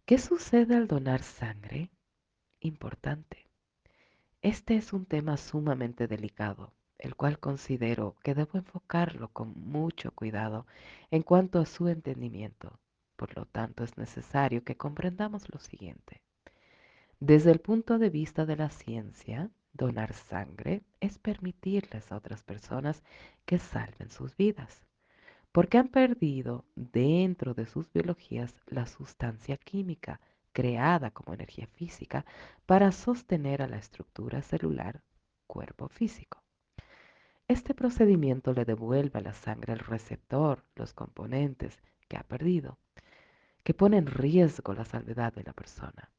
¿Qué sucede al donar sangre? Importante. Este es un tema sumamente delicado, el cual considero que debo enfocarlo con mucho cuidado en cuanto a su entendimiento. Por lo tanto, es necesario que comprendamos lo siguiente. Desde el punto de vista de la ciencia, donar sangre es permitirles a otras personas que salven sus vidas, porque han perdido dentro de sus biologías la sustancia química creada como energía física para sostener a la estructura celular cuerpo físico. Este procedimiento le devuelve a la sangre al receptor los componentes que ha perdido, que pone en riesgo la salvedad de la persona.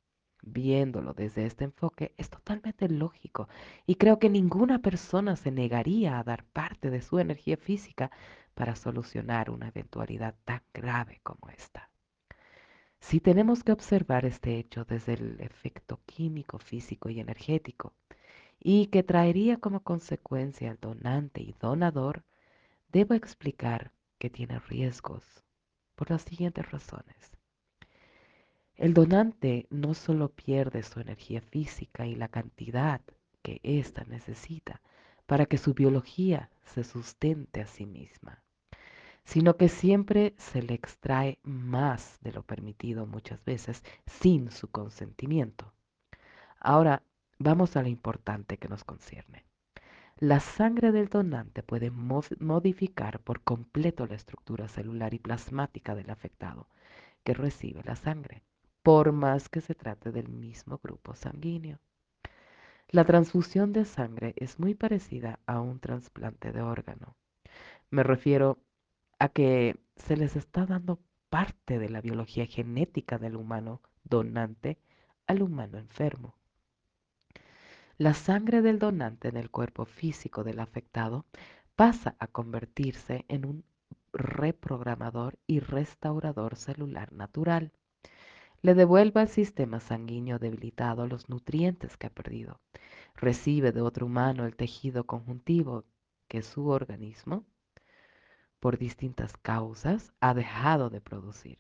Viéndolo desde este enfoque es totalmente lógico y creo que ninguna persona se negaría a dar parte de su energía física para solucionar una eventualidad tan grave como esta. Si tenemos que observar este hecho desde el efecto químico, físico y energético, y que traería como consecuencia al donante y donador, debo explicar que tiene riesgos por las siguientes razones. El donante no solo pierde su energía física y la cantidad que ésta necesita para que su biología se sustente a sí misma, sino que siempre se le extrae más de lo permitido muchas veces sin su consentimiento. Ahora, vamos a lo importante que nos concierne. La sangre del donante puede modificar por completo la estructura celular y plasmática del afectado que recibe la sangre, por más que se trate del mismo grupo sanguíneo. La transfusión de sangre es muy parecida a un trasplante de órgano. Me refiero a que se les está dando parte de la biología genética del humano donante al humano enfermo. La sangre del donante en el cuerpo físico del afectado pasa a convertirse en un reprogramador y restaurador celular natural. Le devuelve al sistema sanguíneo debilitado los nutrientes que ha perdido. Recibe de otro humano el tejido conjuntivo que su organismo, por distintas causas, ha dejado de producir.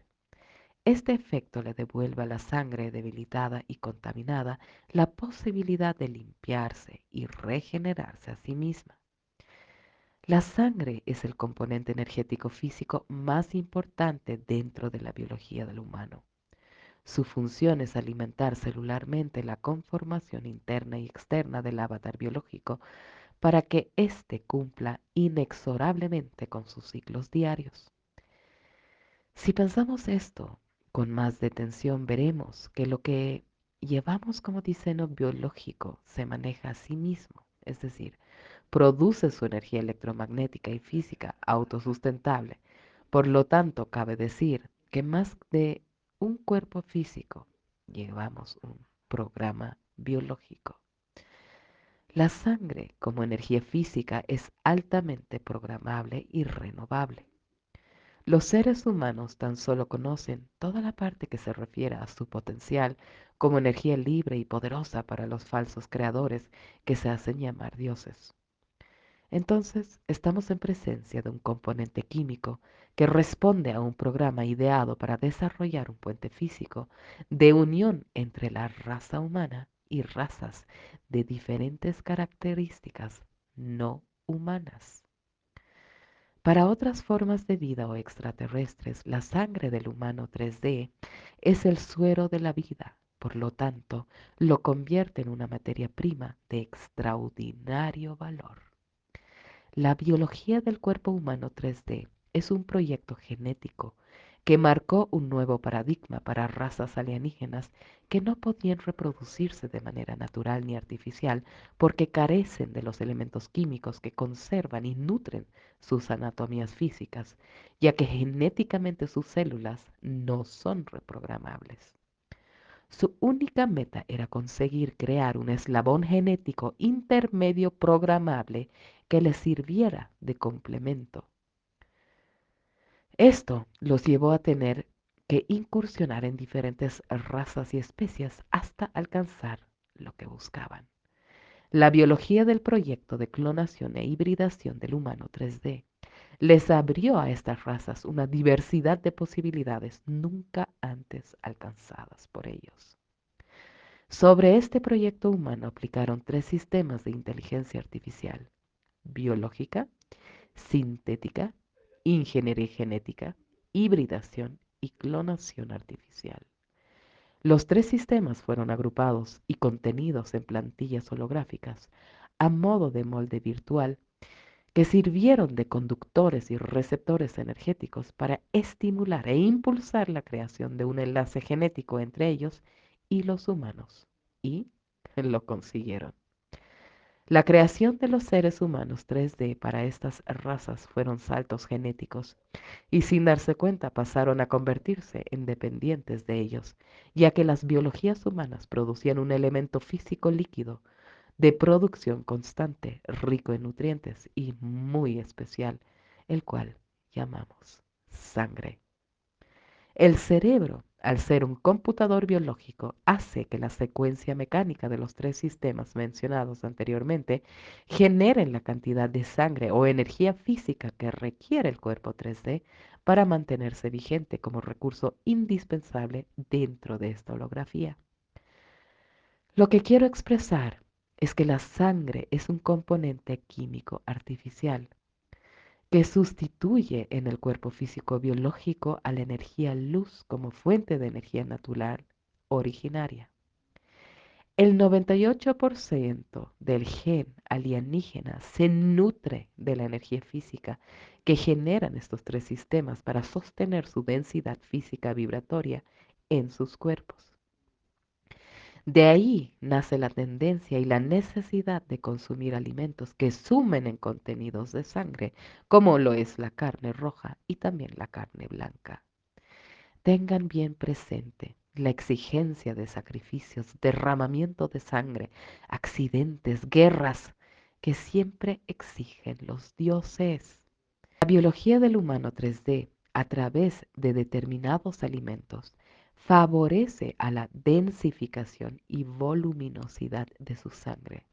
Este efecto le devuelve a la sangre debilitada y contaminada la posibilidad de limpiarse y regenerarse a sí misma. La sangre es el componente energético físico más importante dentro de la biología del humano. Su función es alimentar celularmente la conformación interna y externa del avatar biológico para que éste cumpla inexorablemente con sus ciclos diarios. Si pensamos esto con más detención, veremos que lo que llevamos como diseño biológico se maneja a sí mismo, es decir, produce su energía electromagnética y física autosustentable. Por lo tanto, cabe decir que más de un cuerpo físico, llevamos un programa biológico. La sangre como energía física es altamente programable y renovable. Los seres humanos tan solo conocen toda la parte que se refiere a su potencial como energía libre y poderosa para los falsos creadores que se hacen llamar dioses. Entonces, estamos en presencia de un componente químico que responde a un programa ideado para desarrollar un puente físico de unión entre la raza humana y razas de diferentes características no humanas. Para otras formas de vida o extraterrestres, la sangre del humano 3D es el suero de la vida. Por lo tanto, lo convierte en una materia prima de extraordinario valor. La biología del cuerpo humano 3D es un proyecto genético que marcó un nuevo paradigma para razas alienígenas que no podían reproducirse de manera natural ni artificial porque carecen de los elementos químicos que conservan y nutren sus anatomías físicas, ya que genéticamente sus células no son reprogramables. Su única meta era conseguir crear un eslabón genético intermedio programable que les sirviera de complemento. Esto los llevó a tener que incursionar en diferentes razas y especies hasta alcanzar lo que buscaban. La biología del proyecto de clonación e hibridación del humano 3D les abrió a estas razas una diversidad de posibilidades nunca antes alcanzadas por ellos. Sobre este proyecto humano aplicaron tres sistemas de inteligencia artificial: biológica, sintética, ingeniería genética, hibridación y clonación artificial. Los tres sistemas fueron agrupados y contenidos en plantillas holográficas a modo de molde virtual que sirvieron de conductores y receptores energéticos para estimular e impulsar la creación de un enlace genético entre ellos y los humanos. Y lo consiguieron. La creación de los seres humanos 3D para estas razas fueron saltos genéticos y sin darse cuenta pasaron a convertirse en dependientes de ellos, ya que las biologías humanas producían un elemento físico líquido de producción constante, rico en nutrientes y muy especial, el cual llamamos sangre. El cerebro, al ser un computador biológico, hace que la secuencia mecánica de los tres sistemas mencionados anteriormente generen la cantidad de sangre o energía física que requiere el cuerpo 3D para mantenerse vigente como recurso indispensable dentro de esta holografía. Lo que quiero expresar es que la sangre es un componente químico artificial que sustituye en el cuerpo físico biológico a la energía luz como fuente de energía natural originaria. El 98% del gen alienígena se nutre de la energía física que generan estos tres sistemas para sostener su densidad física vibratoria en sus cuerpos. De ahí nace la tendencia y la necesidad de consumir alimentos que sumen en contenidos de sangre, como lo es la carne roja y también la carne blanca. Tengan bien presente la exigencia de sacrificios, derramamiento de sangre, accidentes, guerras que siempre exigen los dioses. La biología del humano 3D, a través de determinados alimentos, favorece a la densificación y voluminosidad de su sangre.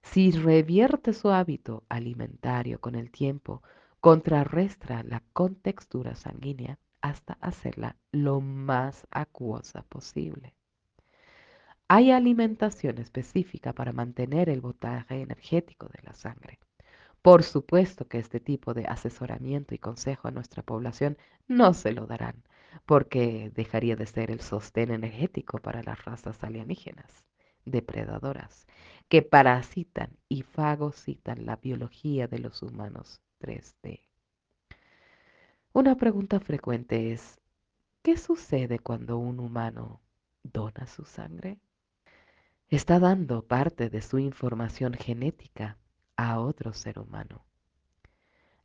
Si revierte su hábito alimentario con el tiempo, contrarresta la contextura sanguínea hasta hacerla lo más acuosa posible. Hay alimentación específica para mantener el botaje energético de la sangre. Por supuesto que este tipo de asesoramiento y consejo a nuestra población no se lo darán, porque dejaría de ser el sostén energético para las razas alienígenas, depredadoras, que parasitan y fagocitan la biología de los humanos 3D. Una pregunta frecuente es, ¿qué sucede cuando un humano dona su sangre? Está dando parte de su información genética a otro ser humano.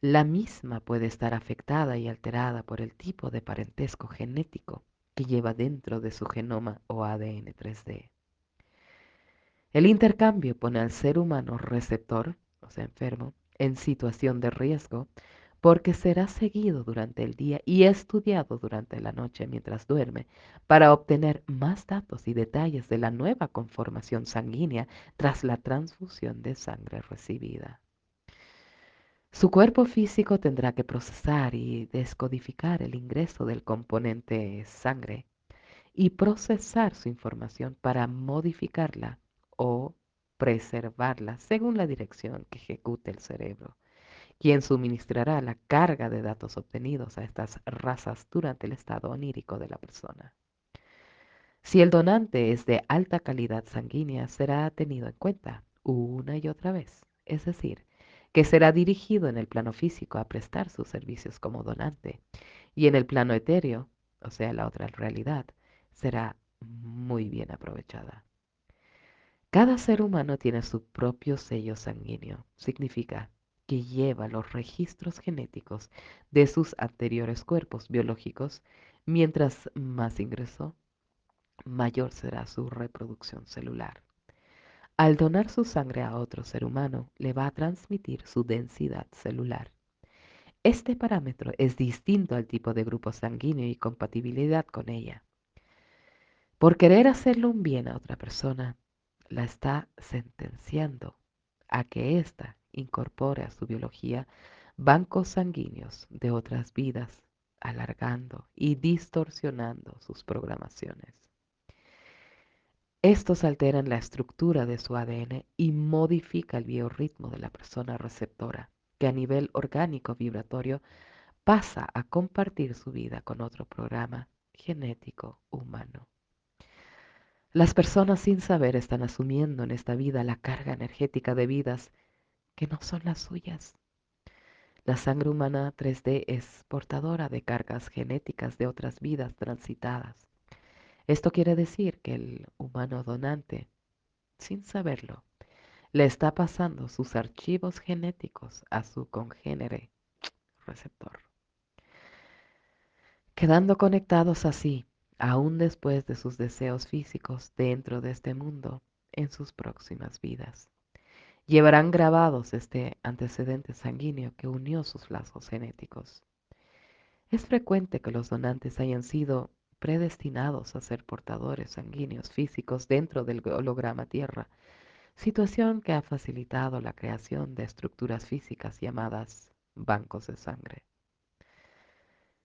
La misma puede estar afectada y alterada por el tipo de parentesco genético que lleva dentro de su genoma o ADN 3D. El intercambio pone al ser humano receptor, o sea, enfermo, en situación de riesgo porque será seguido durante el día y estudiado durante la noche mientras duerme para obtener más datos y detalles de la nueva conformación sanguínea tras la transfusión de sangre recibida. Su cuerpo físico tendrá que procesar y descodificar el ingreso del componente sangre y procesar su información para modificarla o preservarla según la dirección que ejecute el cerebro, quien suministrará la carga de datos obtenidos a estas razas durante el estado onírico de la persona. Si el donante es de alta calidad sanguínea, será tenido en cuenta una y otra vez, es decir, que será dirigido en el plano físico a prestar sus servicios como donante y en el plano etéreo, o sea, la otra realidad, será muy bien aprovechada. Cada ser humano tiene su propio sello sanguíneo, significa que lleva los registros genéticos de sus anteriores cuerpos biológicos, mientras más ingresó, mayor será su reproducción celular. Al donar su sangre a otro ser humano, le va a transmitir su densidad celular. Este parámetro es distinto al tipo de grupo sanguíneo y compatibilidad con ella. Por querer hacerle un bien a otra persona, la está sentenciando a que ésta incorpore a su biología bancos sanguíneos de otras vidas, alargando y distorsionando sus programaciones. Estos alteran la estructura de su ADN y modifica el biorritmo de la persona receptora, que a nivel orgánico vibratorio pasa a compartir su vida con otro programa genético humano. Las personas sin saber están asumiendo en esta vida la carga energética de vidas que no son las suyas. La sangre humana 3D es portadora de cargas genéticas de otras vidas transitadas. Esto quiere decir que el humano donante, sin saberlo, le está pasando sus archivos genéticos a su congénere receptor, quedando conectados así, aún después de sus deseos físicos dentro de este mundo, en sus próximas vidas. Llevarán grabados este antecedente sanguíneo que unió sus lazos genéticos. Es frecuente que los donantes hayan sido predestinados a ser portadores sanguíneos físicos dentro del holograma Tierra, situación que ha facilitado la creación de estructuras físicas llamadas bancos de sangre.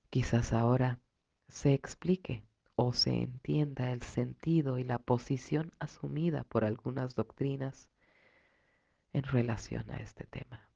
Quizás ahora se explique o se entienda el sentido y la posición asumida por algunas doctrinas en relación a este tema.